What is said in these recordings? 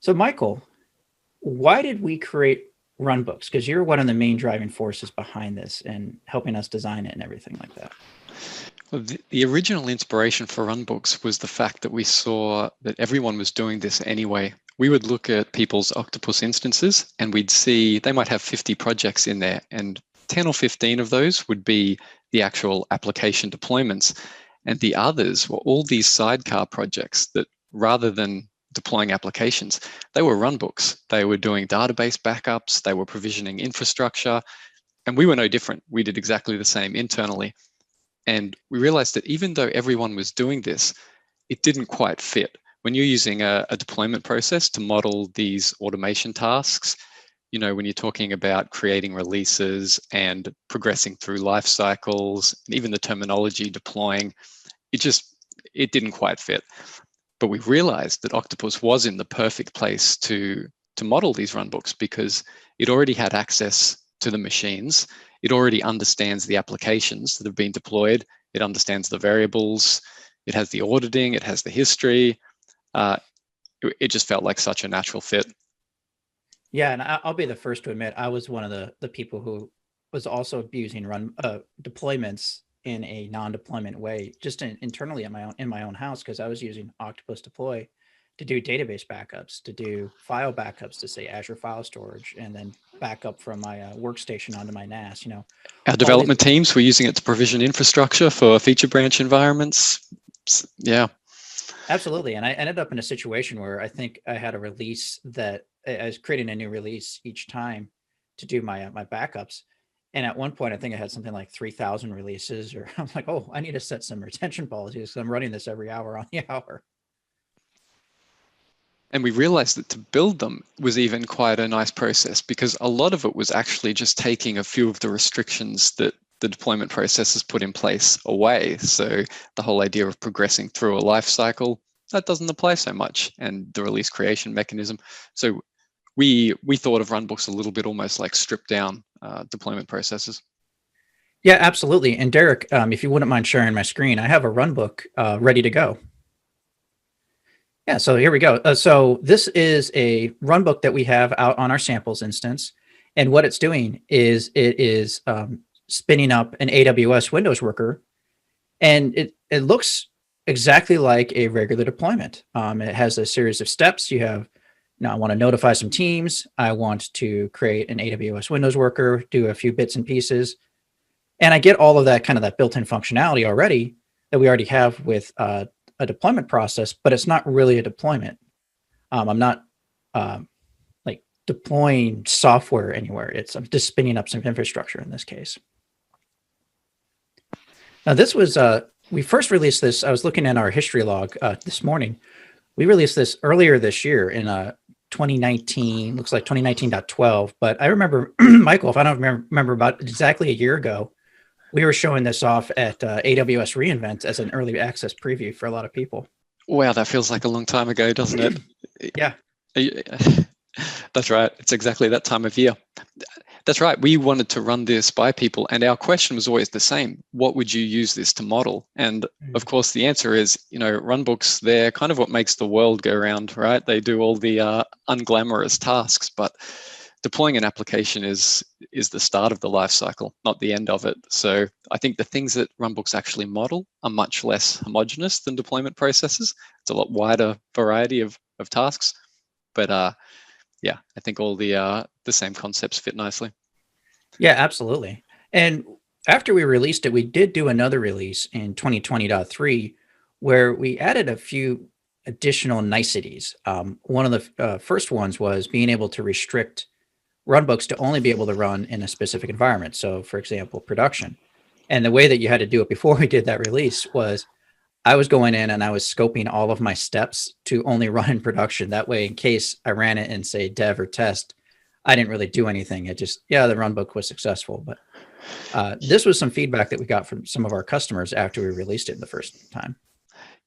So, Michael, why did we create Runbooks? Because you're one of the main driving forces behind this and helping us design it and everything like that. Well, the original inspiration for Runbooks was the fact that we saw that everyone was doing this anyway. We would look at people's Octopus instances and we'd see they might have 50 projects in there, and 10 or 15 of those would be the actual application deployments. And the others were all these sidecar projects that, rather than deploying applications, they were runbooks. They were doing database backups, they were provisioning infrastructure, and we were no different. We did exactly the same internally. And we realized that even though everyone was doing this, it didn't quite fit. When you're using a deployment process to model these automation tasks, when you're talking about creating releases and progressing through life cycles, and even the terminology deploying, it didn't quite fit. But we realized that Octopus was in the perfect place to model these runbooks because it already had access to the machines. It already understands the applications that have been deployed. It understands the variables. It has the auditing. It has the history. It just felt like such a natural fit. Yeah, and I'll be the first to admit I was one of the people who was also abusing run deployments in a non-deployment way, just internally in my own house, because I was using Octopus Deploy to do database backups, to do file backups to say Azure File Storage, and then backup from my workstation onto my NAS. Our All these. development teams were using it to provision infrastructure for feature branch environments. Yeah. Absolutely. And I ended up in a situation where I think I had a release that I was creating a new release each time to do my backups. And at one point, I think I had something like 3,000 releases, or I'm like, oh, I need to set some retention policies. So I'm running this every hour on the hour. And we realized that to build them was even quite a nice process, because a lot of it was actually just taking a few of the restrictions that the deployment process has put in place away. So the whole idea of progressing through a life cycle, that doesn't apply so much, and the release creation mechanism. So we thought of Runbooks a little bit almost like stripped down deployment processes. Yeah, absolutely. And Derek, if you wouldn't mind sharing my screen, I have a Runbook ready to go. Yeah, so here we go. So this is a Runbook that we have out on our samples instance. And what it's doing is it is spinning up an AWS Windows worker. And it looks exactly like a regular deployment. It has a series of steps. You have, now I want to notify some teams. I want to create an AWS Windows worker, do a few bits and pieces. And I get all of that kind of that built-in functionality already that we already have with a deployment process, but it's not really a deployment. I'm not like deploying software anywhere. I'm just spinning up some infrastructure in this case. Now this was, we first released this, I was looking at our history log this morning. We released this earlier this year in 2019, looks like 2019.12. But I remember, Michael, if I don't remember about exactly a year ago, we were showing this off at AWS reInvent as an early access preview for a lot of people. Wow, that feels like a long time ago, doesn't it? Yeah. That's right. It's exactly that time of year. That's right. We wanted to run this by people, and our question was always the same. What would you use this to model? And of course, the answer is, Runbooks, they're kind of what makes the world go round, right? They do all the unglamorous tasks, but deploying an application is the start of the life cycle, not the end of it. So I think the things that Runbooks actually model are much less homogeneous than deployment processes. It's a lot wider variety of tasks, but yeah, I think all the same concepts fit nicely. Yeah, absolutely. And after we released it, we did do another release in 2020.3 where we added a few additional niceties. One of the first ones was being able to restrict Runbooks to only be able to run in a specific environment. So, for example, production. And the way that you had to do it before we did that release was I was going in and I was scoping all of my steps to only run in production. That way, in case I ran it in, say, dev or test, I didn't really do anything. It just, the Runbook was successful. But this was some feedback that we got from some of our customers after we released it the first time.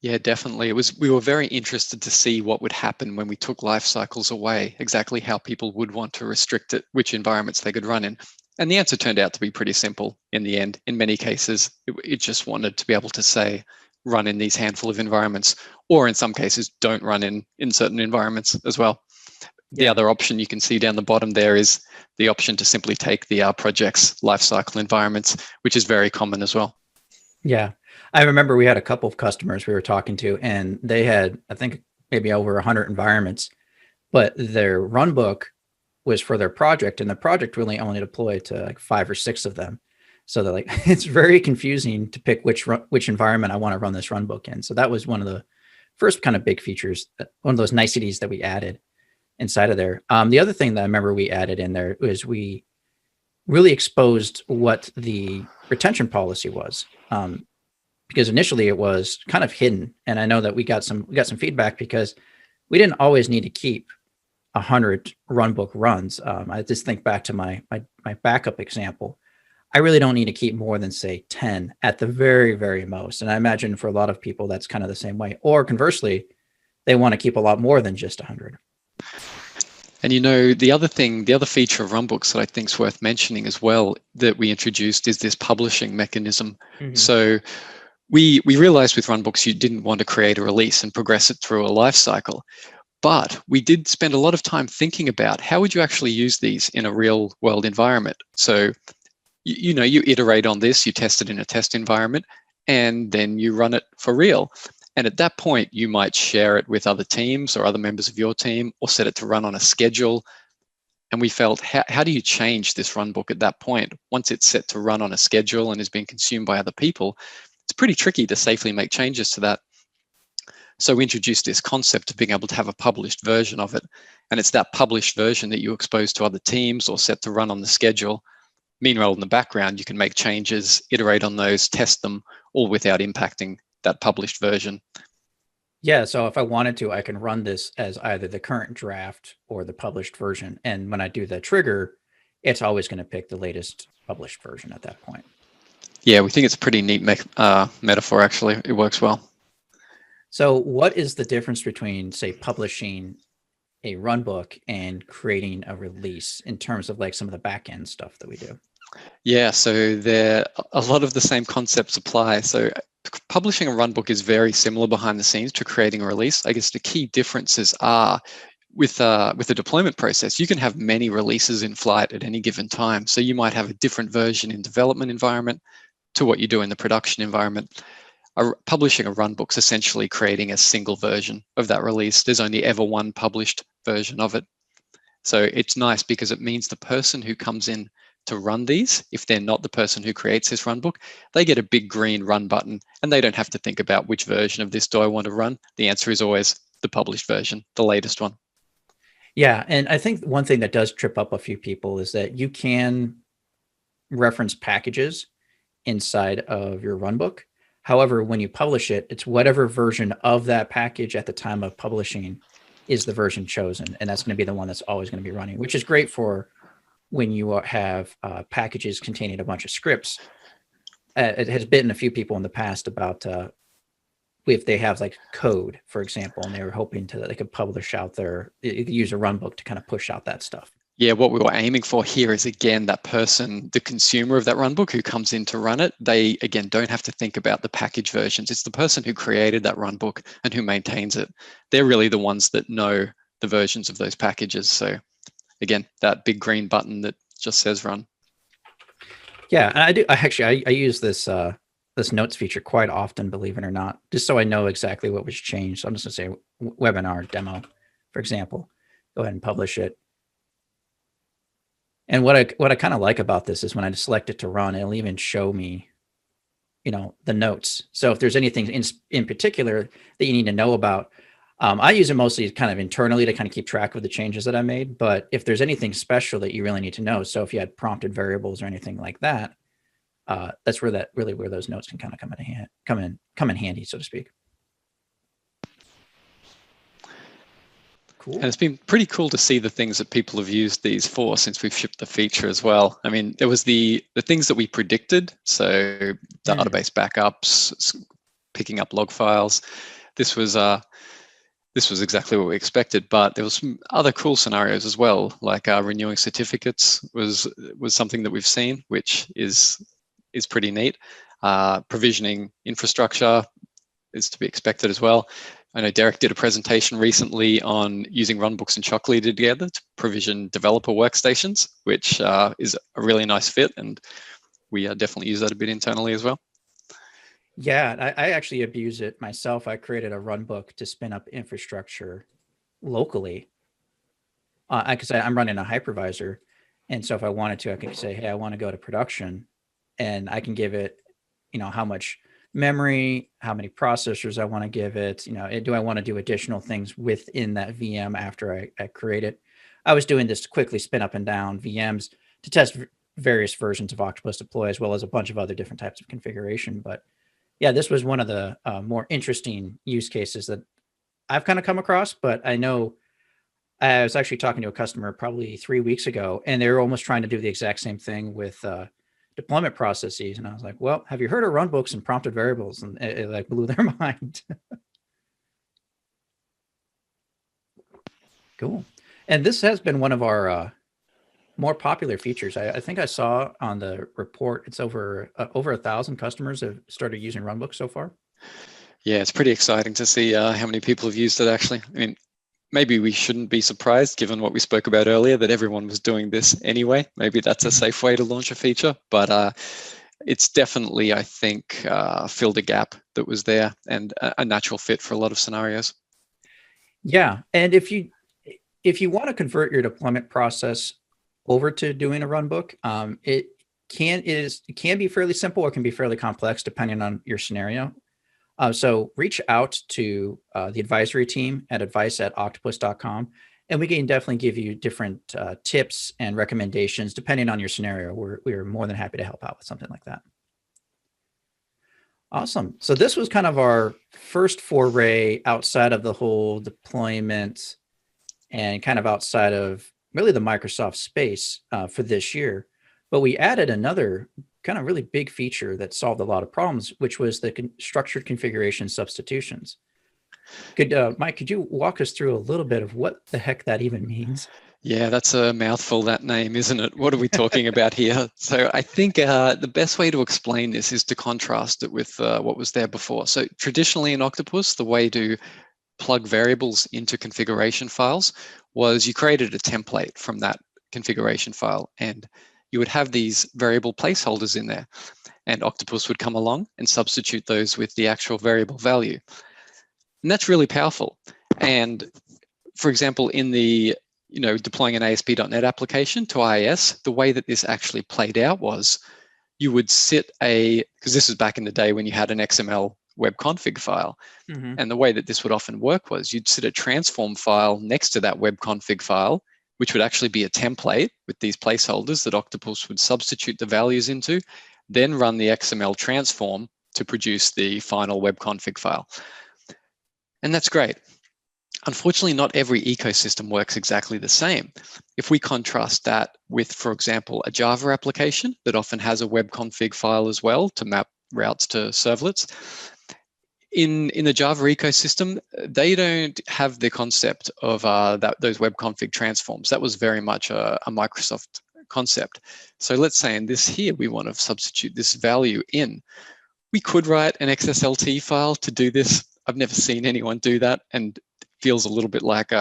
Yeah, definitely. We were very interested to see what would happen when we took life cycles away, exactly how people would want to restrict it, which environments they could run in. And the answer turned out to be pretty simple in the end. In many cases, it just wanted to be able to say, run in these handful of environments, or in some cases, don't run in certain environments as well. The other option you can see down the bottom there is the option to simply take the project's lifecycle environments, which is very common as well. Yeah. I remember we had a couple of customers we were talking to, and they had, I think, maybe over 100 environments, but their runbook was for their project, and the project really only deployed to like 5 or 6 of them. So they're like, it's very confusing to pick which environment I want to run this runbook in. So that was one of the first kind of big features, one of those niceties that we added inside of there. The other thing that I remember we added in there was we really exposed what the retention policy was, because initially it was kind of hidden. And I know that we got some feedback because we didn't always need to keep 100 runbook runs. I just think back to my backup example. I really don't need to keep more than, say, 10 at the very, very most. And I imagine for a lot of people, that's kind of the same way. Or conversely, they want to keep a lot more than just 100. And the other feature of Runbooks that I think is worth mentioning as well that we introduced is this publishing mechanism. Mm-hmm. So we realized with Runbooks you didn't want to create a release and progress it through a life cycle. But we did spend a lot of time thinking about how would you actually use these in a real world environment. So you iterate on this, you test it in a test environment, and then you run it for real. And at that point, you might share it with other teams or other members of your team, or set it to run on a schedule. And we felt, how do you change this runbook at that point? Once it's set to run on a schedule and is being consumed by other people, it's pretty tricky to safely make changes to that. So we introduced this concept of being able to have a published version of it. And it's that published version that you expose to other teams or set to run on the schedule. Meanwhile, in the background, you can make changes, iterate on those, test them, all without impacting that published version. Yeah, so if I wanted to, I can run this as either the current draft or the published version. And when I do the trigger, it's always going to pick the latest published version at that point. Yeah, we think it's a pretty neat metaphor, actually. It works well. So what is the difference between, say, publishing a runbook and creating a release in terms of like some of the back end stuff that we do? Yeah, so a lot of the same concepts apply. So publishing a runbook is very similar behind the scenes to creating a release. I guess the key differences are with the deployment process, you can have many releases in flight at any given time. So you might have a different version in development environment to what you do in the production environment. Publishing a runbook is essentially creating a single version of that release. There's only ever one published version of it. So it's nice because it means the person who comes in to run these, if they're not the person who creates this runbook, they get a big green run button and they don't have to think about which version of this do I want to run. The answer is always the published version, the latest one. Yeah, and I think one thing that does trip up a few people is that you can reference packages inside of your runbook. However, when you publish it, it's whatever version of that package at the time of publishing is the version chosen. And that's going to be the one that's always going to be running, which is great for when you have packages containing a bunch of scripts. It has bitten a few people in the past about if they have like code, for example, and they were hoping they could publish out use a runbook to kind of push out that stuff. Yeah, what we were aiming for here is, again, that person, the consumer of that runbook who comes in to run it, they, again, don't have to think about the package versions. It's the person who created that runbook and who maintains it. They're really the ones that know the versions of those packages. So, again, that big green button that just says run. Yeah, and I use this this notes feature quite often, believe it or not, just so I know exactly what was changed. So I'm just going to say webinar demo, for example. Go ahead and publish it. And what I kind of like about this is when I select it to run, it'll even show me, the notes. So if there's anything in particular that you need to know about, I use it mostly kind of internally to kind of keep track of the changes that I made. But if there's anything special that you really need to know, so if you had prompted variables or anything like that, that's where those notes can kind of come in handy, so to speak. Cool. And it's been pretty cool to see the things that people have used these for since we've shipped the feature as well. I mean, there was the things that we predicted. So database backups, picking up log files. This was exactly what we expected, but there was some other cool scenarios as well, like renewing certificates was something that we've seen, which is pretty neat. Provisioning infrastructure is to be expected as well. I know Derek did a presentation recently on using Runbooks and Chalkly together to provision developer workstations, which is a really nice fit, and we definitely use that a bit internally as well. Yeah, I actually abuse it myself. I created a Runbook to spin up infrastructure locally because I'm running a hypervisor. And so if I wanted to, I could say, hey, I want to go to production, and I can give it, how much memory, how many processors I want to give it, do I want to do additional things within that VM after I create it? I was doing this to quickly spin up and down VMs to test various versions of Octopus Deploy, as well as a bunch of other different types of configuration. But yeah, this was one of the more interesting use cases that I've kind of come across, but I know I was actually talking to a customer probably 3 weeks ago, and they were almost trying to do the exact same thing with deployment processes. And I was like, well, have you heard of runbooks and prompted variables? And it like blew their mind. Cool. And this has been one of our more popular features. I think I saw on the report, it's over 1,000 customers have started using Runbook so far. Yeah, it's pretty exciting to see how many people have used it actually. I mean, maybe we shouldn't be surprised given what we spoke about earlier, that everyone was doing this anyway. Maybe that's a safe way to launch a feature, but it's definitely, I think, filled a gap that was there and a natural fit for a lot of scenarios. Yeah, and if you want to convert your deployment process over to doing a Runbook, it can be fairly simple or can be fairly complex depending on your scenario. So reach out to the advisory team at advice@octopus.com, and we can definitely give you different tips and recommendations depending on your scenario. We're more than happy to help out with something like that. Awesome. So this was kind of our first foray outside of the whole deployment and kind of outside of really the Microsoft space for this year. But we added another kind of really big feature that solved a lot of problems, which was the structured configuration substitutions. Mike, could you walk us through a little bit of what the heck that even means? Yeah, that's a mouthful, that name, isn't it? What are we talking about here? So I think the best way to explain this is to contrast it with what was there before. So traditionally in Octopus, the way to plug variables into configuration files was you created a template from that configuration file, and you would have these variable placeholders in there, and Octopus would come along and substitute those with the actual variable value. And that's really powerful. And for example, in the deploying an ASP.NET application to IIS, the way that this actually played out was you would sit because this was back in the day when you had an XML web config file. Mm-hmm. And the way that this would often work was you'd sit a transform file next to that web config file, which would actually be a template with these placeholders that Octopus would substitute the values into, then run the XML transform to produce the final web config file. And that's great. Unfortunately, not every ecosystem works exactly the same. If we contrast that with, for example, a Java application that often has a web config file as well to map routes to servlets, in the Java ecosystem, they don't have the concept of those web config transforms. That was very much a Microsoft concept. So let's say in this here, we want to substitute this value in. We could write an XSLT file to do this. I've never seen anyone do that, and feels a little bit like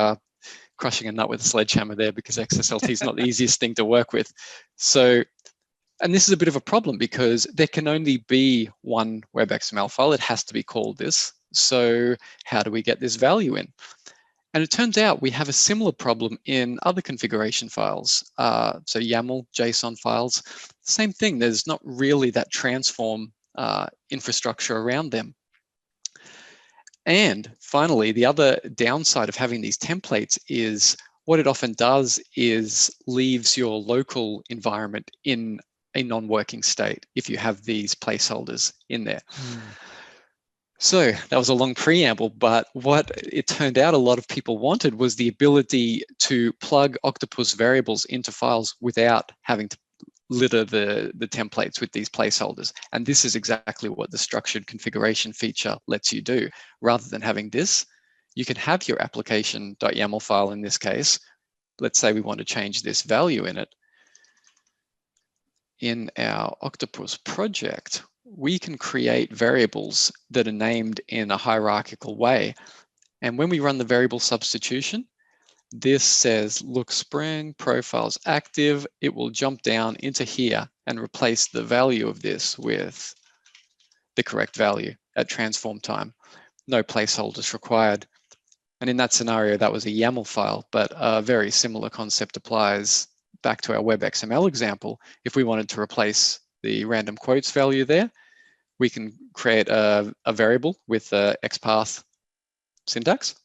crushing a nut with a sledgehammer there, because XSLT is not the easiest thing to work with. So, and this is a bit of a problem because there can only be one web XML file. It has to be called this. So how do we get this value in? And it turns out we have a similar problem in other configuration files. So YAML, JSON files, same thing. There's not really that transform infrastructure around them. And finally, the other downside of having these templates is what it often does is leaves your local environment in a non-working state if you have these placeholders in there. So that was a long preamble, but what it turned out a lot of people wanted was the ability to plug Octopus variables into files without having to litter the templates with these placeholders. And this is exactly what the structured configuration feature lets you do. Rather than having this, you can have your application.yaml file in this case. Let's say we want to change this value in it. In our Octopus project, we can create variables that are named in a hierarchical way. And when we run the variable substitution, this says, look, Spring profiles active. It will jump down into here and replace the value of this with the correct value at transform time. No placeholders required. And in that scenario, that was a YAML file, but a very similar concept applies back to our web XML example. If we wanted to replace the random quotes value there, we can create a variable with XPath syntax,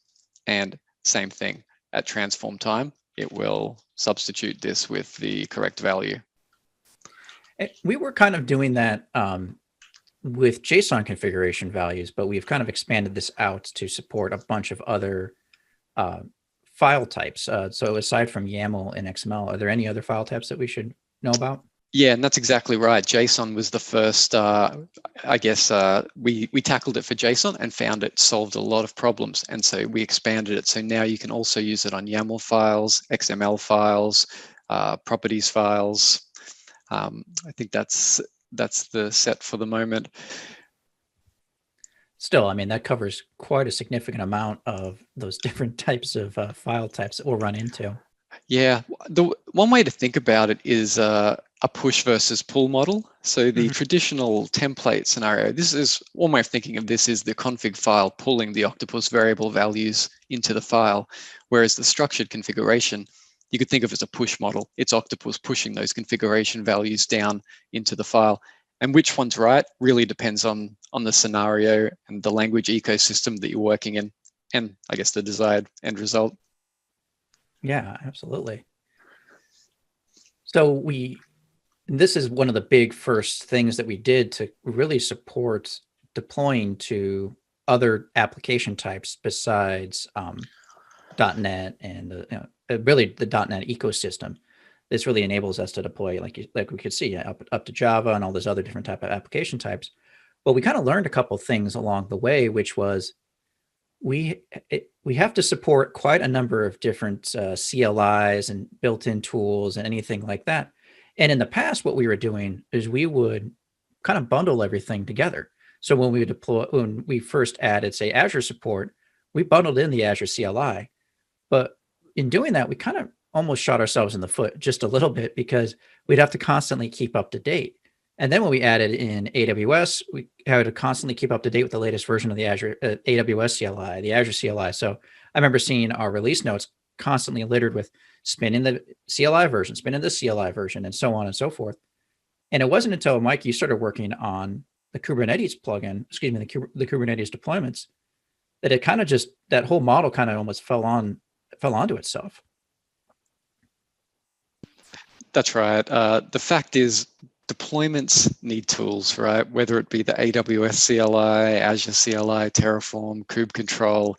and same thing at transform time, it will substitute this with the correct value. We were kind of doing that with JSON configuration values, but we've kind of expanded this out to support a bunch of other file types. So aside from YAML and XML, are there any other file types that we should know about? Yeah, and that's exactly right. JSON was the first, I guess, we tackled it for JSON and found it solved a lot of problems. And so we expanded it. So now you can also use it on YAML files, XML files, properties files. I think that's the set for the moment. Still, I mean, that covers quite a significant amount of those different types of file types that we'll run into. Yeah, the one way to think about it is a push versus pull model. So the traditional template scenario, this is one way of thinking of this is the config file pulling the Octopus variable values into the file, whereas the structured configuration, you could think of as a push model. It's Octopus pushing those configuration values down into the file. And which one's right really depends on the scenario and the language ecosystem that you're working in, and I guess the desired end result. Yeah, absolutely. So this is one of the big first things that we did to really support deploying to other application types besides .NET and really the .NET ecosystem. This really enables us to deploy, like we could see, up to Java and all those other different type of application types. But we kind of learned a couple things along the way, which was we have to support quite a number of different CLIs and built-in tools and anything like that. And in the past, what we were doing is we would kind of bundle everything together. So when we first added, say, Azure support, we bundled in the Azure CLI. But in doing that, we kind of almost shot ourselves in the foot just a little bit because we'd have to constantly keep up to date. And then when we added in AWS, we had to constantly keep up to date with the latest version of the Azure AWS CLI, the Azure CLI. So I remember seeing our release notes constantly littered with spinning the CLI version, spinning the CLI version, and so on and so forth. And it wasn't until, Mike, you started working on the Kubernetes plugin, the Kubernetes deployments, that it kind of just, that whole model kind of almost fell onto itself. That's right. The fact is, deployments need tools, right? Whether it be the AWS CLI, Azure CLI, Terraform, kube control,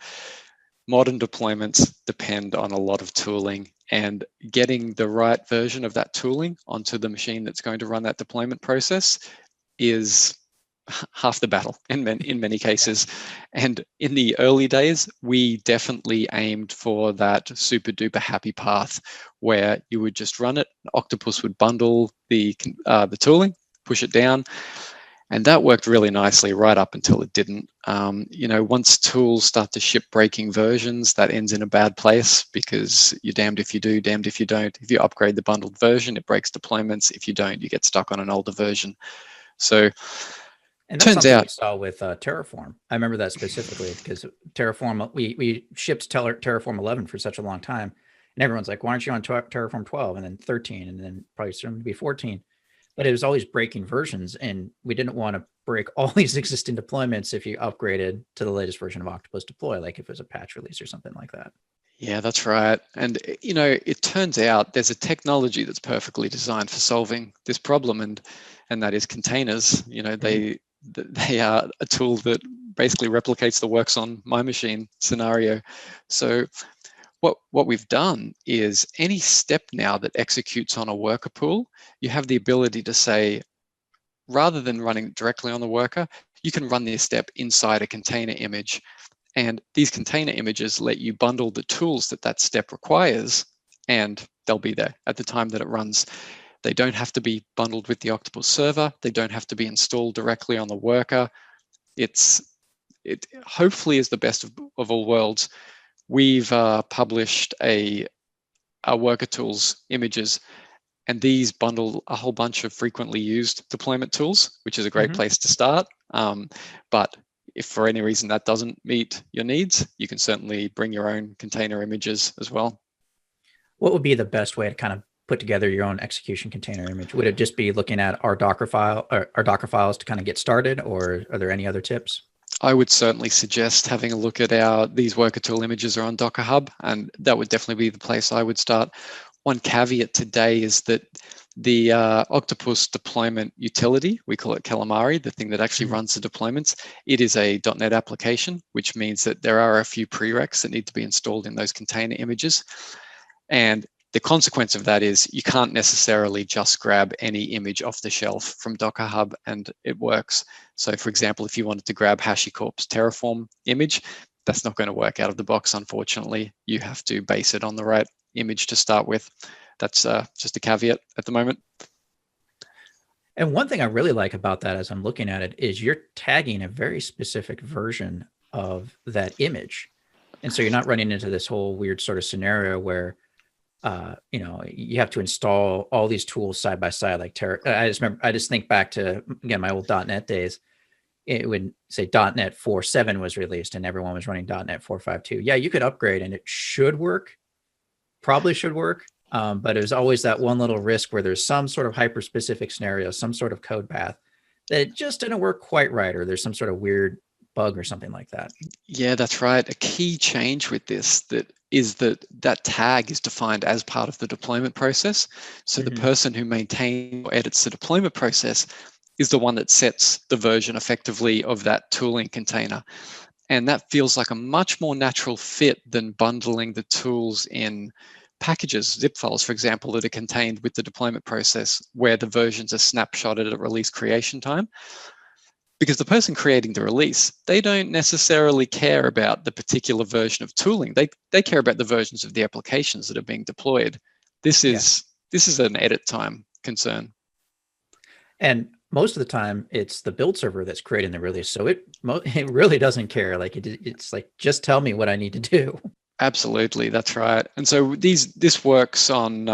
modern deployments depend on a lot of tooling, and getting the right version of that tooling onto the machine that's going to run that deployment process is half the battle in many cases. And in the early days, we definitely aimed for that super duper happy path where you would just run it. Octopus would bundle the tooling, push it down, and that worked really nicely right up until it didn't. Once tools start to ship breaking versions, that ends in a bad place because you're damned if you do, damned if you don't. If you upgrade the bundled version, it breaks deployments. If you don't, you get stuck on an older version. So and that's something we saw with Terraform. I remember that specifically because Terraform, we shipped Terraform 11 for such a long time. And everyone's like, why aren't you on Terraform 12 and then 13 and then probably soon to be 14? But it was always breaking versions. And we didn't want to break all these existing deployments if you upgraded to the latest version of Octopus Deploy, like if it was a patch release or something like that. Yeah, that's right. And, it turns out there's a technology that's perfectly designed for solving this problem. And that is containers. They are a tool that basically replicates the works on my machine scenario. So what we've done is any step now that executes on a worker pool, you have the ability to say, rather than running directly on the worker, you can run this step inside a container image. And these container images let you bundle the tools that step requires, and they'll be there at the time that it runs. They don't have to be bundled with the Octopus server. They don't have to be installed directly on the worker. It's it hopefully is the best of all worlds. We've published a worker tools images, and these bundle a whole bunch of frequently used deployment tools, which is a great place to start. But if for any reason that doesn't meet your needs, you can certainly bring your own container images as well. What would be the best way to kind of put together your own execution container image? Would it just be looking at our Docker file or our Docker files to kind of get started, or are there any other tips? I would certainly suggest having a look at these worker tool images are on Docker Hub, and that would definitely be the place I would start. One caveat today is that the Octopus deployment utility, we call it Calamari, the thing that actually runs the deployments, it is a .NET application, which means that there are a few prereqs that need to be installed in those container images. And the consequence of that is you can't necessarily just grab any image off the shelf from Docker Hub and it works. So for example, if you wanted to grab HashiCorp's Terraform image, that's not going to work out of the box, unfortunately. You have to base it on the right image to start with. That's just a caveat at the moment. And one thing I really like about that as I'm looking at it is you're tagging a very specific version of that image. And so you're not running into this whole weird sort of scenario where you have to install all these tools side by side. Like I just think back to, again, my old .NET days. It would say .NET 4.7 was released and everyone was running .NET 4.5.2. Yeah, you could upgrade and it should work, probably should work. But there's always that one little risk where there's some sort of hyper-specific scenario, some sort of code path that it just didn't work quite right, or there's some sort of weird bug or something like that. Yeah, that's right. A key change with this is that tag is defined as part of the deployment process. So the person who maintains or edits the deployment process is the one that sets the version effectively of that tooling container. And that feels like a much more natural fit than bundling the tools in packages, zip files, for example, that are contained with the deployment process where the versions are snapshotted at release creation time. Because the person creating the release, they don't necessarily care about the particular version of tooling. They care about the versions of the applications that are being deployed. This is an edit time concern. And most of the time, it's the build server that's creating the release, so it really doesn't care. Like it's like, just tell me what I need to do. Absolutely, that's right. And so this works on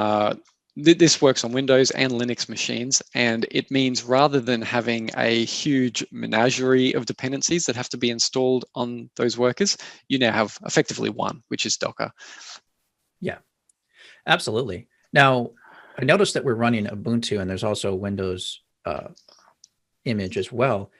Windows and Linux machines, and it means rather than having a huge menagerie of dependencies that have to be installed on those workers, you now have effectively one, which is Docker. Yeah, absolutely. Now, I noticed that we're running Ubuntu, and there's also a Windows image as well.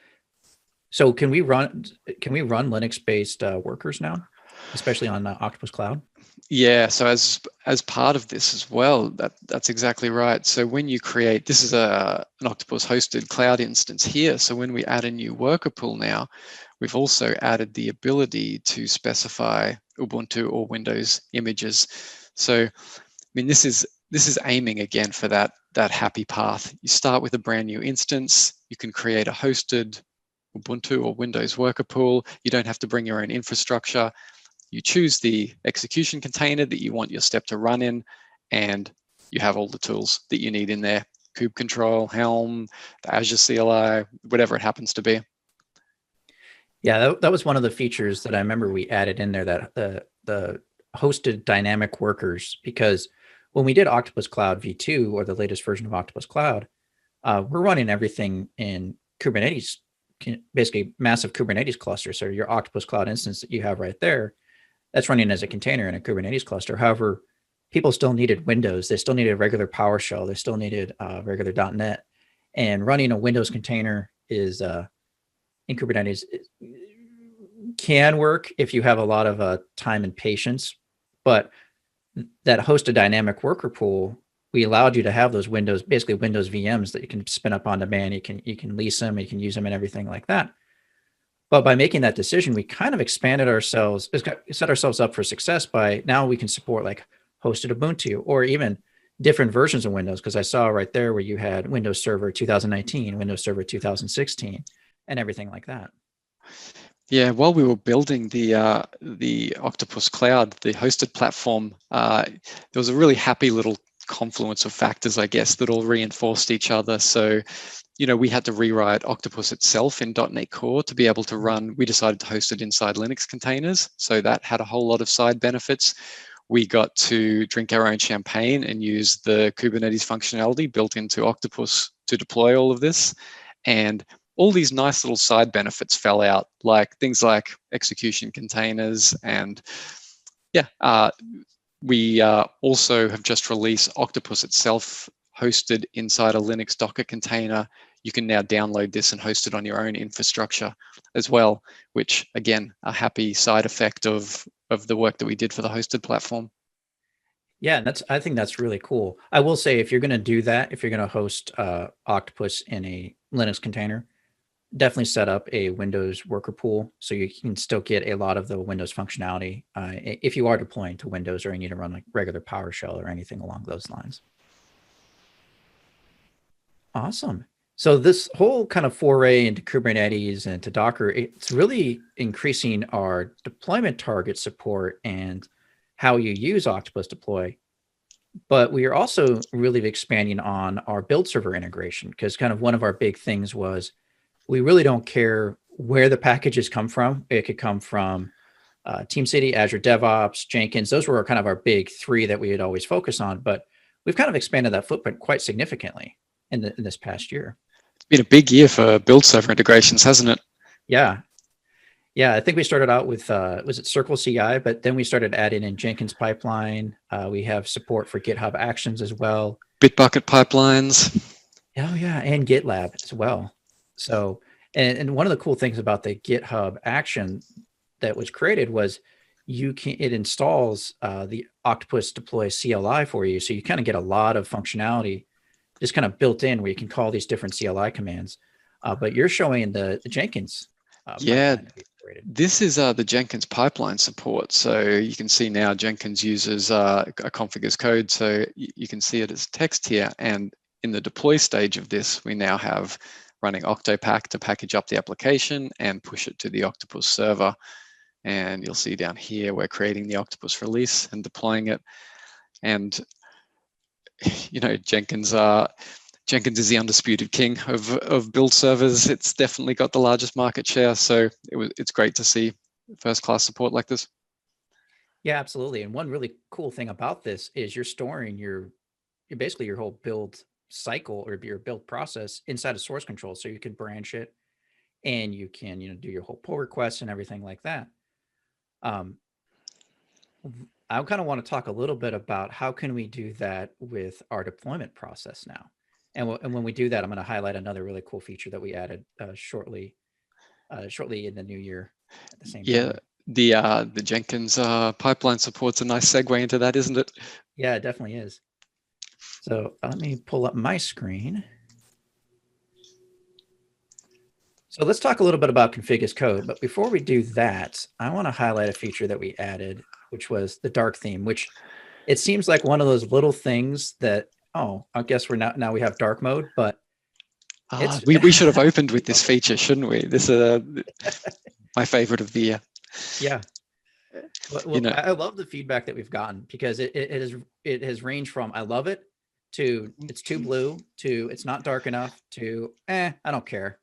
So can we run Linux-based workers now, especially on Octopus Cloud? Yeah, so as part of this as well, that's exactly right. So when you create, this is an Octopus hosted cloud instance here. So when we add a new worker pool now, we've also added the ability to specify Ubuntu or Windows images. So, I mean, this is aiming again for that happy path. You start with a brand new instance. You can create a hosted Ubuntu or Windows worker pool. You don't have to bring your own infrastructure. You choose the execution container that you want your step to run in, and you have all the tools that you need in there. Kube Control, Helm, the Azure CLI, whatever it happens to be. Yeah, that was one of the features that I remember we added in there, that the hosted dynamic workers, because when we did Octopus Cloud V2, or the latest version of Octopus Cloud, we're running everything in Kubernetes, basically massive Kubernetes cluster. So your Octopus Cloud instance that you have right there, that's running as a container in a Kubernetes cluster. However, people still needed Windows. They still needed regular PowerShell. They still needed regular .NET. And running a Windows container is in Kubernetes can work if you have a lot of time and patience. But that hosted dynamic worker pool, we allowed you to have those basically Windows VMs that you can spin up on demand. You can lease them, you can use them, and everything like that. But by making that decision, we kind of set ourselves up for success by now we can support like hosted Ubuntu or even different versions of Windows. Because I saw right there where you had Windows Server 2019, Windows Server 2016, and everything like that. Yeah, while we were building the Octopus Cloud, the hosted platform, there was a really happy little confluence of factors, I guess, that all reinforced each other. So, we had to rewrite Octopus itself in .NET Core to be able to run. We decided to host it inside Linux containers. So that had a whole lot of side benefits. We got to drink our own champagne and use the Kubernetes functionality built into Octopus to deploy all of this. And all these nice little side benefits fell out, like things like execution containers. And we also have just released Octopus itself hosted inside a Linux Docker container. You can now download this and host it on your own infrastructure as well, which again, a happy side effect of the work that we did for the hosted platform. Yeah, I think that's really cool. I will say, if you're going to do that, if you're going to host Octopus in a Linux container, definitely set up a Windows worker pool so you can still get a lot of the Windows functionality if you are deploying to Windows or you need to run like regular PowerShell or anything along those lines. Awesome. So this whole kind of foray into Kubernetes and to Docker, it's really increasing our deployment target support and how you use Octopus Deploy. But we are also really expanding on our build server integration, because kind of one of our big things was we really don't care where the packages come from. It could come from TeamCity, Azure DevOps, Jenkins. Those were kind of our big three that we had always focused on. But we've kind of expanded that footprint quite significantly in this past year. It's been a big year for build server integrations, hasn't it? Yeah. I think we started out with, was it Circle CI? But then we started adding in Jenkins pipeline. We have support for GitHub Actions as well. Bitbucket pipelines. Oh yeah, and GitLab as well. So, and one of the cool things about the GitHub action that was created was it installs the Octopus Deploy CLI for you. So you kind of get a lot of functionality just kind of built in where you can call these different CLI commands. But you're showing the Jenkins. This is the Jenkins pipeline support. So you can see now Jenkins uses a config as code. So you can see it as text here. And in the deploy stage of this, we now have running Octopack to package up the application and push it to the Octopus server. And you'll see down here, we're creating the Octopus release and deploying it. And, Jenkins is the undisputed king of build servers. It's definitely got the largest market share. So it's great to see first-class support like this. Yeah, absolutely. And one really cool thing about this is you're storing basically your whole build cycle or your build process inside of source control. So you can branch it and you can, do your whole pull requests and everything like that. I kind of want to talk a little bit about how can we do that with our deployment process now. And when we do that, I'm going to highlight another really cool feature that we added shortly in the new year at the same time. Yeah, the Jenkins pipeline support's a nice segue into that, isn't it? Yeah, it definitely is. So let me pull up my screen. So let's talk a little bit about config as code. But before we do that, I want to highlight a feature that we added, which was the dark theme, which it seems like one of those little things that, I guess now we have dark mode, but we should have opened with this feature, shouldn't we? This is my favorite of the year. Yeah. Well, I love the feedback that we've gotten, because it has ranged from I love it to it's too blue to it's not dark enough to I don't care.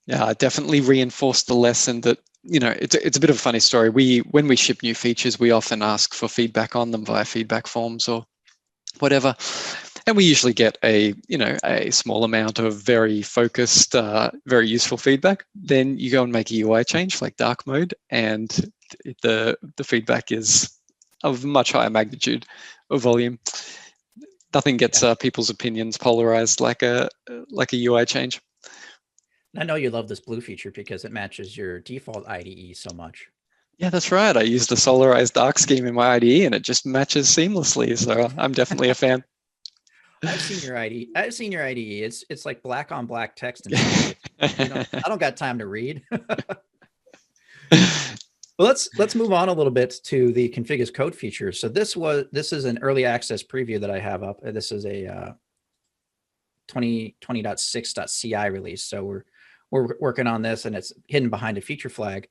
Yeah, I definitely reinforced the lesson that it's a bit of a funny story. When we ship new features, we often ask for feedback on them via feedback forms or whatever, and we usually get a small amount of very focused, very useful feedback. Then you go and make a UI change like dark mode, and the feedback is of much higher magnitude or volume. Nothing gets people's opinions polarized like a UI change. I know you love this blue feature because it matches your default IDE so much. Yeah, that's right. I used the solarized dark scheme in my IDE and it just matches seamlessly. So I'm definitely a fan. I've seen your IDE. It's like black on black text. And I don't got time to read. Well, let's move on a little bit to the config as code feature. So this is an early access preview that I have up. This is a 20.6.ci release. So we're working on this, and it's hidden behind a feature flag.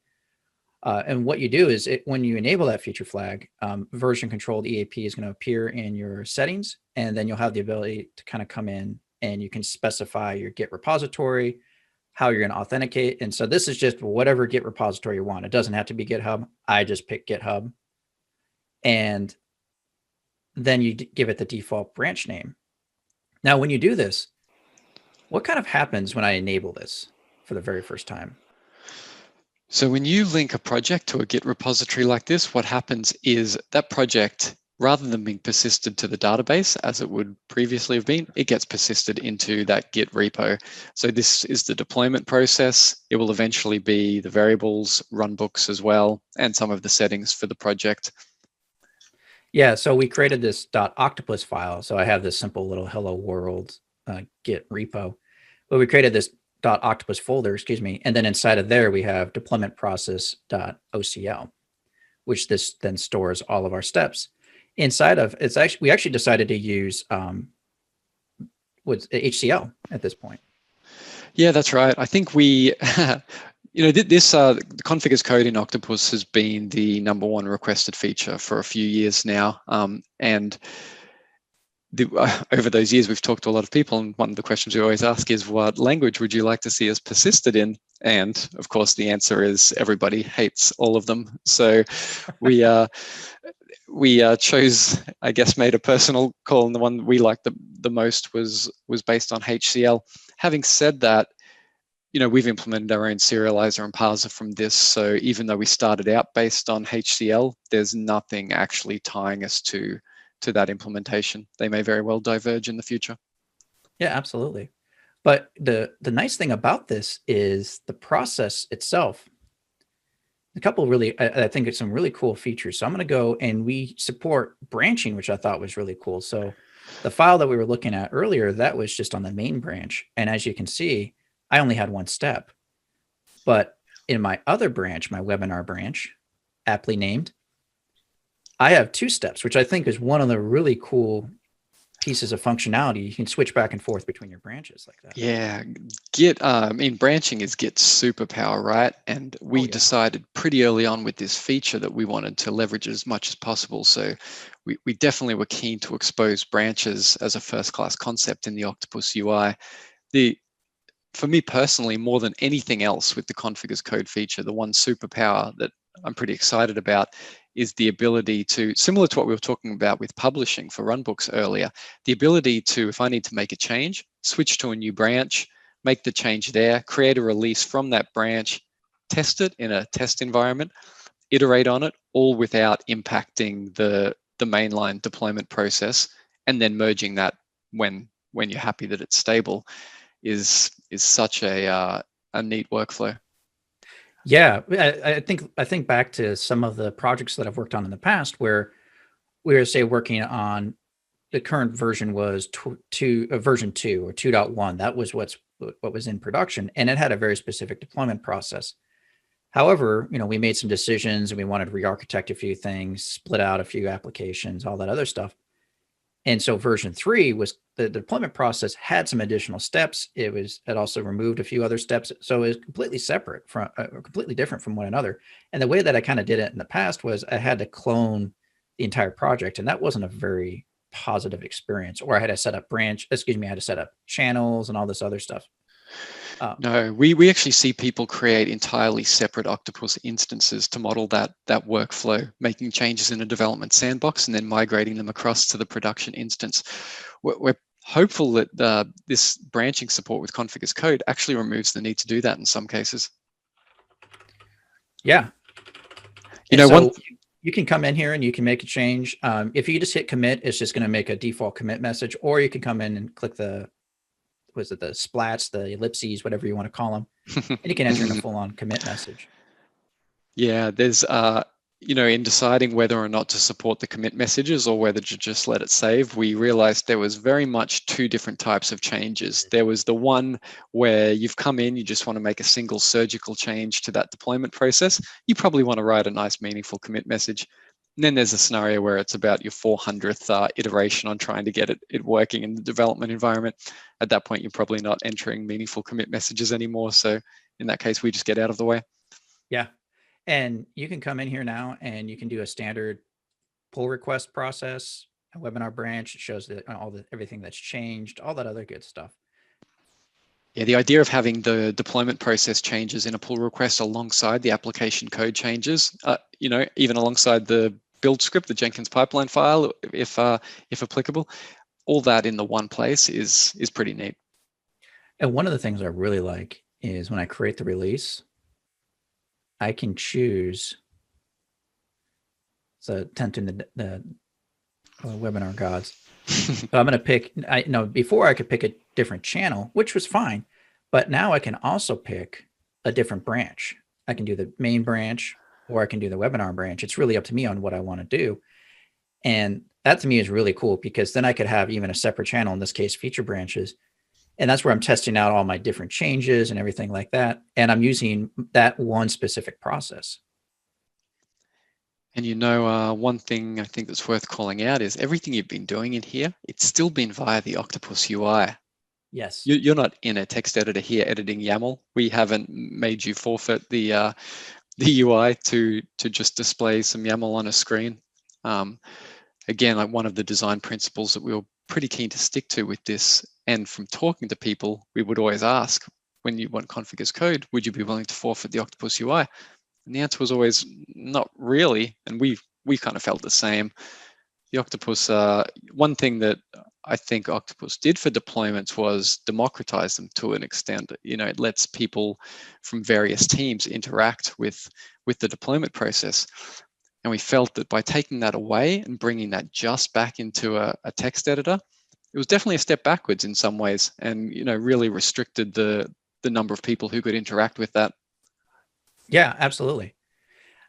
And what you do is when you enable that feature flag, version controlled EAP is going to appear in your settings, and then you'll have the ability to kind of come in and you can specify your Git repository, how you're going to authenticate. And so this is just whatever Git repository you want. It doesn't have to be GitHub. I just pick GitHub. And then you give it the default branch name. Now, when you do this, what kind of happens when I enable this for the very first time? So when you link a project to a Git repository like this, what happens is that project, rather than being persisted to the database as it would previously have been, it gets persisted into that Git repo. So this is the deployment process. It will eventually be the variables, runbooks as well, and some of the settings for the project. Yeah, so we created this .octopus file. So I have this simple little hello world Git repo. But we created this .octopus folder, and then inside of there we have deployment process.ocl, which this then stores all of our steps. Inside of we actually decided to use HCL at this point. Yeah, that's right. I think we, this config as code in Octopus has been the #1 requested feature for a few years now, and over those years, we've talked to a lot of people, and one of the questions we always ask is, what language would you like to see us persisted in? And of course, the answer is everybody hates all of them. So we chose, I guess, made a personal call, and the one we liked the most was based on HCL. Having said that, we've implemented our own serializer and parser from this. So even though we started out based on HCL, there's nothing actually tying us to that implementation. They may very well diverge in the future. Yeah, absolutely. But the nice thing about this is the process itself. A couple really, I think it's some really cool features. So I'm going to go, and we support branching, which I thought was really cool. So the file that we were looking at earlier, that was just on the main branch. And as you can see, I only had one step. But in my other branch, my webinar branch, aptly named, I have 2 steps, which I think is one of the really cool pieces of functionality. You can switch back and forth between your branches like that. Yeah, Git, branching is Git's superpower, right? And we decided pretty early on with this feature that we wanted to leverage it as much as possible. So we definitely were keen to expose branches as a first-class concept in the Octopus UI. For me personally, more than anything else with the config as code feature, the one superpower that I'm pretty excited about is the ability to, similar to what we were talking about with publishing for Runbooks earlier, the ability to, if I need to make a change, switch to a new branch, make the change there, create a release from that branch, test it in a test environment, iterate on it, all without impacting the mainline deployment process, and then merging that when you're happy that it's stable is such a neat workflow. Yeah, I think back to some of the projects that I've worked on in the past where we were, say, working on the current version was version 2 or 2.1. That was what was in production, and it had a very specific deployment process. However, we made some decisions and we wanted to re-architect a few things, split out a few applications, all that other stuff. And so version 3 was the deployment process had some additional steps. It also removed a few other steps. So it was completely separate from, completely different from one another. And the way that I kind of did it in the past was I had to clone the entire project, and that wasn't a very positive experience. Or I had to set up I had to set up channels and all this other stuff. No, we actually see people create entirely separate Octopus instances to model that workflow, making changes in a development sandbox and then migrating them across to the production instance. We're hopeful that this branching support with config as code actually removes the need to do that in some cases. Yeah. You can come in here and you can make a change. If you just hit commit, it's just going to make a default commit message, or you can come in and click the splats, the ellipses, whatever you want to call them, and you can enter in a full-on commit message. Yeah, there's in deciding whether or not to support the commit messages or whether to just let it save, we realized there was very much 2 different types of changes. There was the one where you've come in, you just want to make a single surgical change to that deployment process. You probably want to write a nice, meaningful commit message. And then there's a scenario where it's about your 400th iteration on trying to get it working in the development environment. At that point, you're probably not entering meaningful commit messages anymore. So in that case, we just get out of the way. Yeah. And you can come in here now and you can do a standard pull request process, a webinar branch. It shows that everything that's changed, all that other good stuff. Yeah, the idea of having the deployment process changes in a pull request alongside the application code changes, even alongside the build script, the Jenkins pipeline file, if applicable, all that in the one place is pretty neat. And one of the things I really like is when I create the release, I can choose. So tempting the webinar gods. So I'm going to pick, before I could pick a different channel, which was fine, but now I can also pick a different branch. I can do the main branch or I can do the webinar branch. It's really up to me on what I want to do. And that to me is really cool because then I could have even a separate channel, in this case, feature branches. And that's where I'm testing out all my different changes and everything like that. And I'm using that one specific process. And one thing I think that's worth calling out is everything you've been doing in here, it's still been via the Octopus UI. Yes. You're not in a text editor here editing YAML. We haven't made you forfeit the UI to just display some YAML on a screen. Again, like one of the design principles that we were pretty keen to stick to with this, and from talking to people, we would always ask, when you want config as code, would you be willing to forfeit the Octopus UI? And the answer was always not really, and we kind of felt the same. The Octopus, one thing that I think Octopus did for deployments was democratize them to an extent. It lets people from various teams interact with the deployment process. And we felt that by taking that away and bringing that just back into a text editor, it was definitely a step backwards in some ways, and really restricted the number of people who could interact with that. Yeah, absolutely.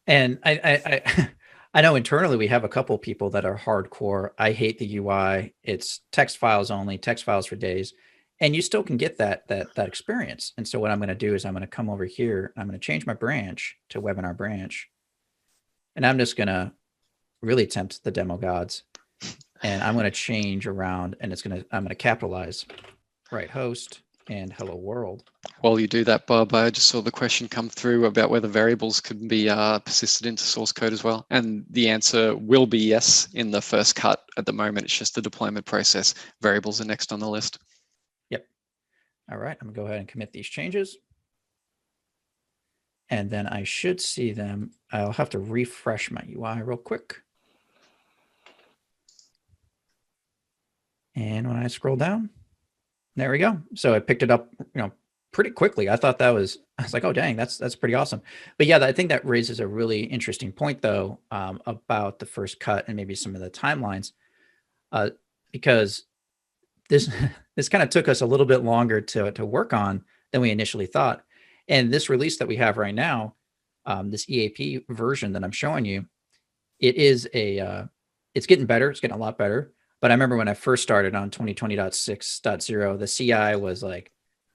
And I know internally we have a couple of people that are hardcore. I hate the UI. It's text files only, text files for days, and you still can get that experience. And so what I'm going to do is I'm going to come over here. I'm going to change my branch to webinar branch, and I'm just going to really tempt the demo gods. And I'm going to change around, and I'm going to capitalize right host and hello world. While you do that, Bob, I just saw the question come through about whether variables could be persisted into source code as well. And the answer will be yes in the first cut. At the moment, it's just the deployment process. Variables are next on the list. Yep. All right, I'm going to go ahead and commit these changes. And then I should see them. I'll have to refresh my UI real quick. And when I scroll down, there we go. So I picked it up, pretty quickly. I was like, oh, dang, that's pretty awesome. But yeah, I think that raises a really interesting point though, about the first cut and maybe some of the timelines, because this kind of took us a little bit longer to work on than we initially thought. And this release that we have right now, this EAP version that I'm showing you, it's getting better. It's getting a lot better. But I remember when I first started on 2020.6.0, the CI was like,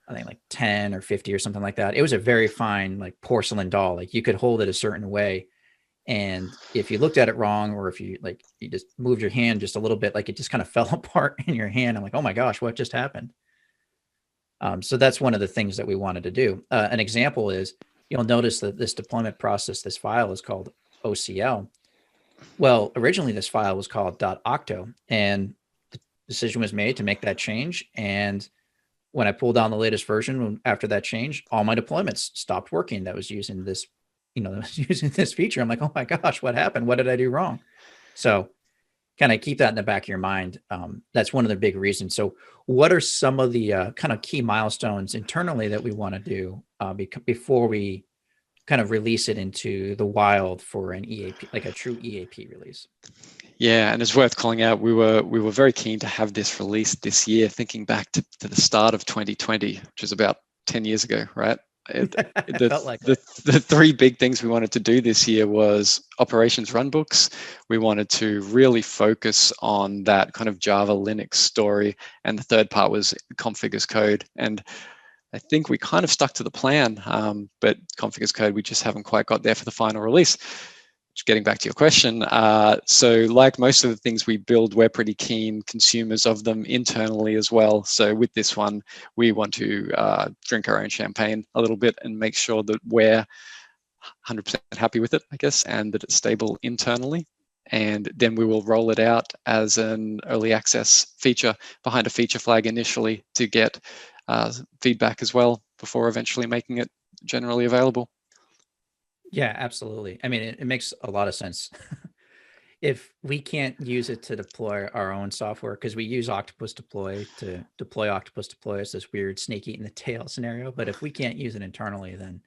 I think like 10 or 50 or something like that. It was a very fine, like porcelain doll. Like you could hold it a certain way. And if you looked at it wrong, or if you just moved your hand just a little bit, like it just kind of fell apart in your hand. I'm like, oh my gosh, what just happened? So that's one of the things that we wanted to do. An example is, you'll notice that this deployment process, this file is called OCL. Well, originally this file was called .octo, and the decision was made to make that change. And when I pulled down the latest version after that change, all my deployments stopped working. That was using this, using this feature. I'm like, oh my gosh, what happened? What did I do wrong? So kind of keep that in the back of your mind. That's one of the big reasons. So what are some of the kind of key milestones internally that we want to do before we kind of release it into the wild for an EAP, like a true EAP release? Yeah, and it's worth calling out, we were very keen to have this released this year, thinking back to the start of 2020, which is about 10 years ago, right? The three big things we wanted to do this year was operations runbooks. We wanted to really focus on that kind of Java Linux story, and the third part was config as code. And I think we kind of stuck to the plan, but config as code, we just haven't quite got there for the final release. Getting back to your question, so like most of the things we build, we're pretty keen consumers of them internally as well. So with this one, we want to drink our own champagne a little bit and make sure that we're 100% happy with it, I guess, and that it's stable internally. And then we will roll it out as an early access feature behind a feature flag initially to get feedback as well before eventually making it generally available. Yeah, absolutely. I mean, it makes a lot of sense. If we can't use it to deploy our own software, because we use Octopus Deploy to deploy Octopus Deploy as this weird snake eating the tail scenario, but if we can't use it internally, then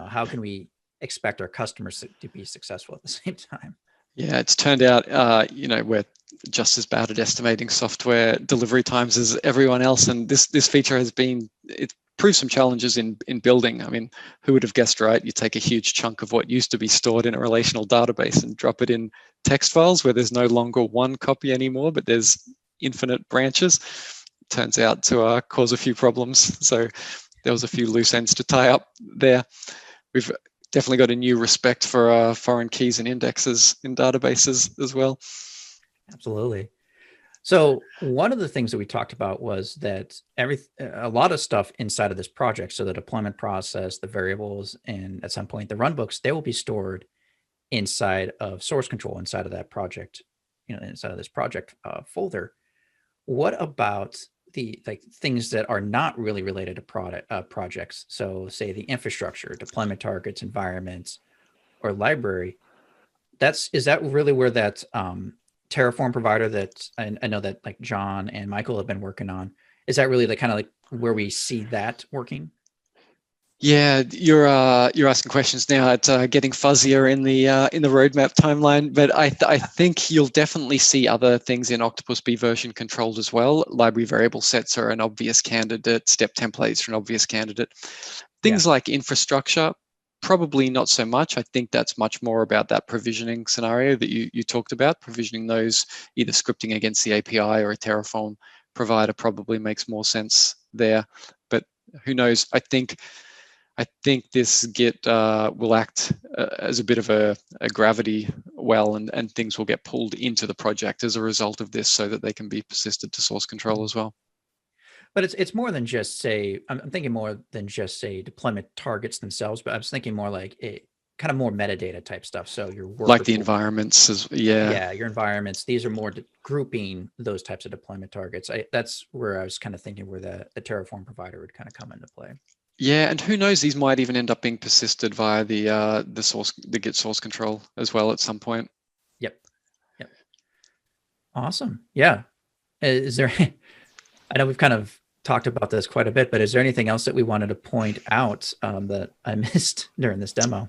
how can we expect our customers to be successful at the same time? Yeah, it's turned out, we're just as bad at estimating software delivery times as everyone else, and this feature it proved some challenges in building. I mean, who would have guessed, right? You take a huge chunk of what used to be stored in a relational database and drop it in text files where there's no longer one copy anymore, but there's infinite branches. Turns out to cause a few problems. So there was a few loose ends to tie up there. We've definitely got a new respect for foreign keys and indexes in databases as well. Absolutely. So one of the things that we talked about was that a lot of stuff inside of this project, so the deployment process, the variables, and at some point the runbooks, they will be stored inside of source control, inside of that project, inside of this project folder. What about the things that are not really related to projects? So say the infrastructure, deployment targets, environments, or library. Is that really where that Terraform provider that I know that like John and Michael have been working on, is that really the kind of like where we see that working? Yeah, you're asking questions now. It's getting fuzzier in the roadmap timeline, but I think you'll definitely see other things in Octopus be version controlled as well. Library variable sets are an obvious candidate. Step templates are an obvious candidate. Things like infrastructure, probably not so much. I think that's much more about that provisioning scenario that you talked about. Provisioning those, either scripting against the API or a Terraform provider, probably makes more sense there. But who knows? I think this Git will act as a bit of a gravity well, and things will get pulled into the project as a result of this, so that they can be persisted to source control as well. But it's more than just I'm thinking more than just deployment targets themselves, but I was thinking more like kind of more metadata type stuff. So your worker like the environments, yeah, your environments. These are more grouping those types of deployment targets. That's where I was kind of thinking where the Terraform provider would kind of come into play. Yeah, and who knows? These might even end up being persisted via the Git source control as well at some point. Yep. Awesome. Yeah. Is there? I know we've kind of talked about this quite a bit, but is there anything else that we wanted to point out that I missed during this demo?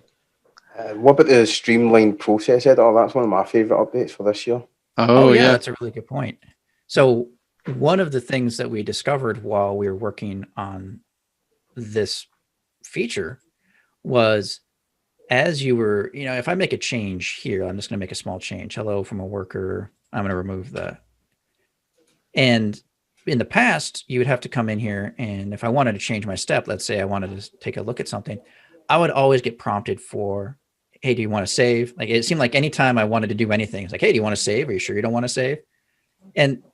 What about the Streamlined process editor? That's one of my favorite updates for this year. Oh yeah, that's a really good point. So one of the things that we discovered while we were working on this feature was, as you were, if I make a change here, I'm just going to make a small change. Hello from a worker. I'm going to remove and in the past, you would have to come in here, and if I wanted to change my step, let's say I wanted to take a look at something, I would always get prompted for, hey, do you want to save? Like, it seemed like anytime I wanted to do anything, it's like, hey, do you want to save? Are you sure you don't want to save? And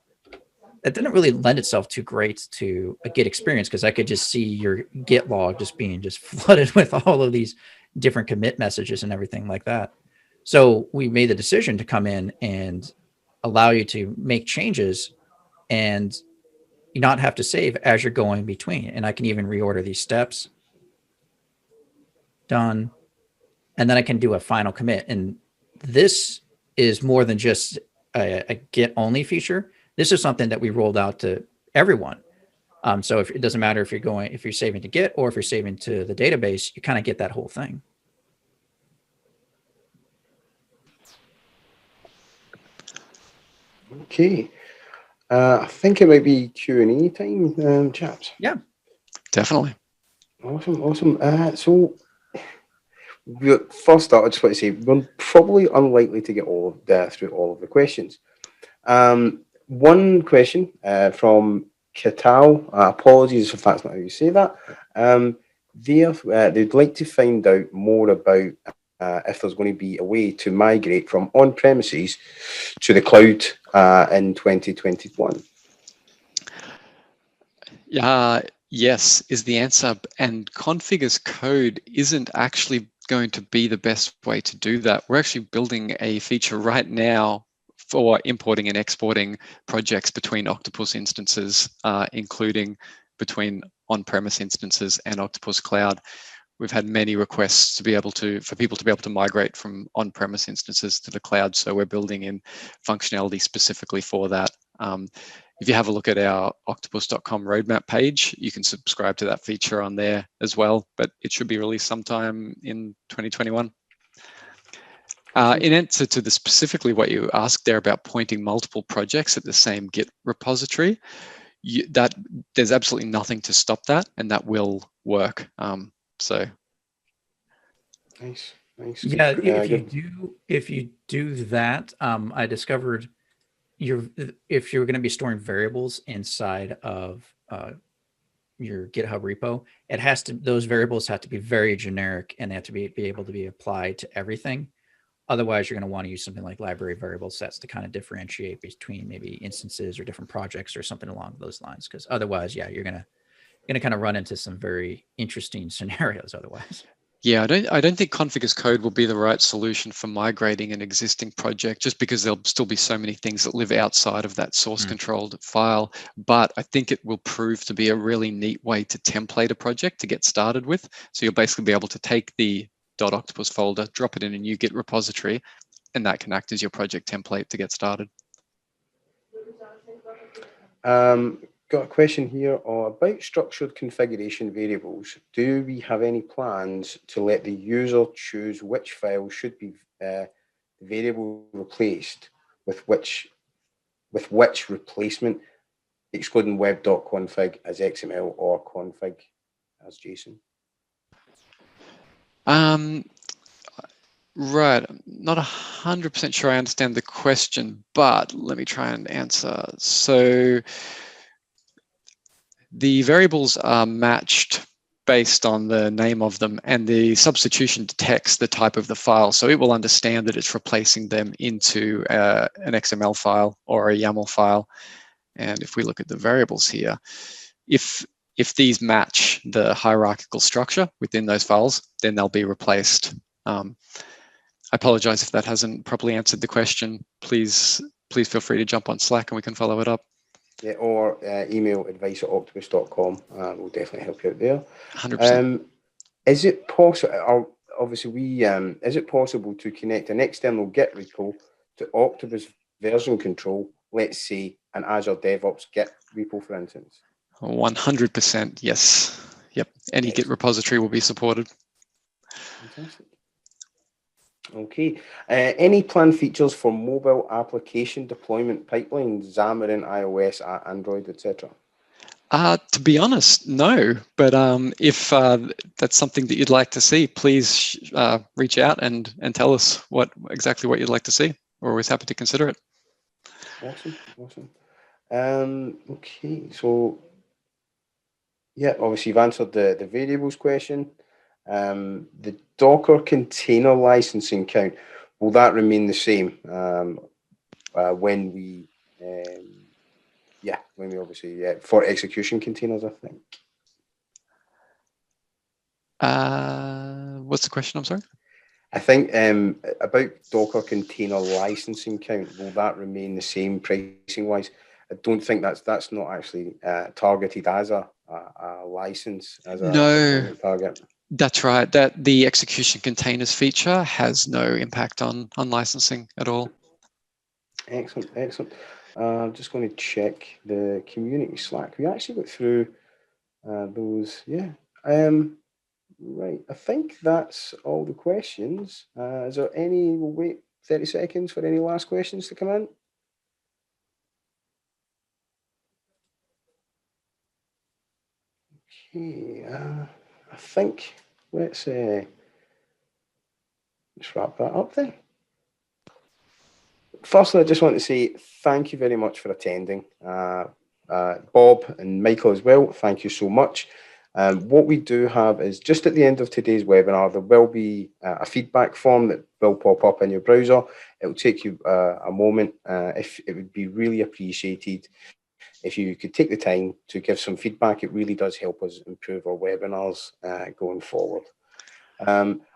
that didn't really lend itself too great to a Git experience, because I could just see your Git log being flooded with all of these different commit messages and everything like that. So we made the decision to come in and allow you to make changes and you not have to save as you're going between. And I can even reorder these steps. Done. And then I can do a final commit. And this is more than just a Git only feature. This is something that we rolled out to everyone. So it doesn't matter if you're saving to Git or if you're saving to the database, you kind of get that whole thing. Okay. I think it might be Q&A time, chaps. Yeah, definitely. Awesome. So first up, I just want to say we're probably unlikely to get through all of the questions. One question from Katal. Apologies if that's not how you say that. They'd like to find out more about if there's going to be a way to migrate from on-premises to the cloud in 2021. Yes is the answer. And config as code isn't actually going to be the best way to do that. We're actually building a feature right now for importing and exporting projects between Octopus instances, including between on-premise instances and Octopus Cloud. We've had many requests to be able to, for people to be able to migrate from on-premise instances to the cloud. So we're building in functionality specifically for that. If you have a look at our octopus.com roadmap page, you can subscribe to that feature on there as well, but it should be released sometime in 2021. In answer to the specifically what you asked there about pointing multiple projects at the same Git repository, that there's absolutely nothing to stop that, and that will work. So nice. Yeah, if you do that, I discovered if you're going to be storing variables inside of your GitHub repo, those variables have to be very generic, and they have to be able to be applied to everything. Otherwise, you're going to want to use something like library variable sets to kind of differentiate between maybe instances or different projects or something along those lines. Because otherwise, yeah, you're going to kind of run into some very interesting scenarios otherwise. Yeah, I don't think config as code will be the right solution for migrating an existing project, just because there'll still be so many things that live outside of that source controlled file. But I think it will prove to be a really neat way to template a project to get started with. So you'll basically be able to take the .octopus folder, drop it in a new Git repository, and that can act as your project template to get started. Got a question here about structured configuration variables. Do we have any plans to let the user choose which file should be variable replaced with which replacement, excluding web.config as XML or config as JSON? Right, I'm not 100% sure I understand the question, but let me try and answer. So the variables are matched based on the name of them, and the substitution detects the type of the file. So it will understand that it's replacing them into an XML file or a YAML file. And if we look at the variables here, if these match the hierarchical structure within those files, then they'll be replaced. I apologize if that hasn't properly answered the question. Please feel free to jump on Slack and we can follow it up. Yeah, or email advice@octopus.com. We'll definitely help you out there. 100%. Is it possible? Obviously, is it possible to connect an external Git repo to Octopus version control? Let's say an Azure DevOps Git repo, for instance. 100%, yes. Yep. Any Git repository will be supported. Fantastic. Okay. Any planned features for mobile application deployment pipelines, Xamarin, iOS, Android, etc.? To be honest, no. But if that's something that you'd like to see, please reach out and tell us exactly what you'd like to see. We're always happy to consider it. Awesome. Okay, so yeah, obviously you've answered the variables question. The Docker container licensing count, will that remain the same when we obviously for execution containers, I think? What's the question? I'm sorry. I think about Docker container licensing count, will that remain the same pricing wise? I don't think that's not actually targeted as a license, as a target. That's right. That the execution containers feature has no impact on licensing at all. Excellent. I'm just going to check the community Slack. We actually got through those. Yeah. Right. I think that's all the questions. Is there any? We'll wait 30 seconds for any last questions to come in. Okay. I think let's wrap that up then. Firstly, I just want to say thank you very much for attending. Bob and Michael as well, thank you so much. What we do have is just at the end of today's webinar, there will be a feedback form that will pop up in your browser. It will take you a moment. If it would be really appreciated if you could take the time to give some feedback. It really does help us improve our webinars going forward.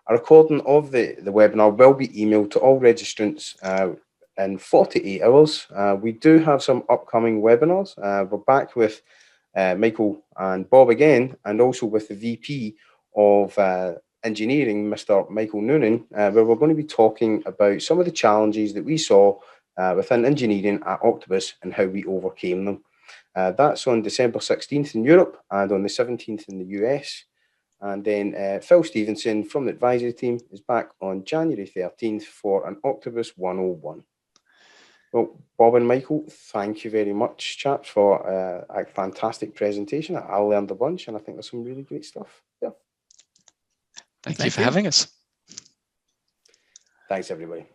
A recording of the webinar will be emailed to all registrants in 48 hours. We do have some upcoming webinars. We're back with Michael and Bob again, and also with the VP of Engineering, Mr. Michael Noonan, where we're going to be talking about some of the challenges that we saw within engineering at Octopus and how we overcame them. That's on December 16th in Europe and on the 17th in the US. And then Phil Stevenson from the advisory team is back on January 13th for an Octopus 101. Well, Bob and Michael, thank you very much, chaps, for a fantastic presentation. I learned a bunch, and I think there's some really great stuff there. Thank you for having us. Thanks, everybody.